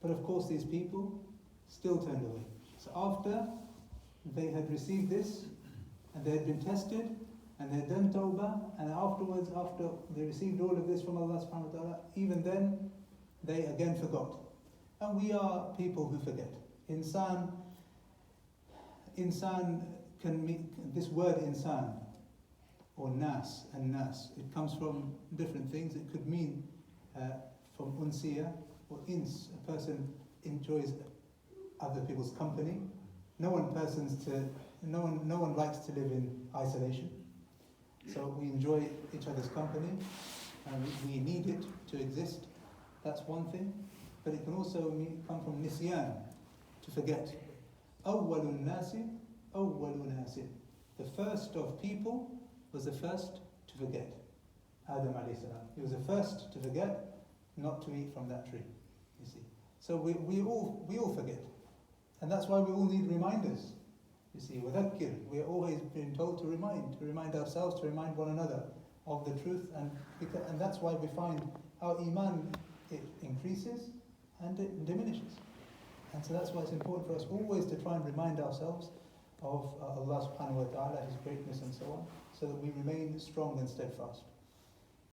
But of course these people still turned away. So after they had received this, and they had been tested, and they had done tawbah, and afterwards, after they received all of this from Allah subhanahu wa ta'ala, even then, they again forgot. And we are people who forget. Insaan can mean, this word insaan, or nas and nas, it comes from different things. It could mean from unsiya, or ins, a person enjoys other people's company. No one likes to live in isolation. So we enjoy each other's company, and we need it to exist. That's one thing. But it can also come from nisyan, to forget. Awwalun nasi, awwalu nasin. The first of people was the first to forget. Adam alayhi salam. He was the first to forget not to eat from that tree. You see. So we all forget. And that's why we all need reminders. You see, wadhakkir, we're always being told to remind ourselves, to remind one another of the truth, and that's why we find our iman, it increases and it diminishes. And so that's why it's important for us always to try and remind ourselves of Allah subhanahu wa ta'ala, His greatness and so on, so that we remain strong and steadfast.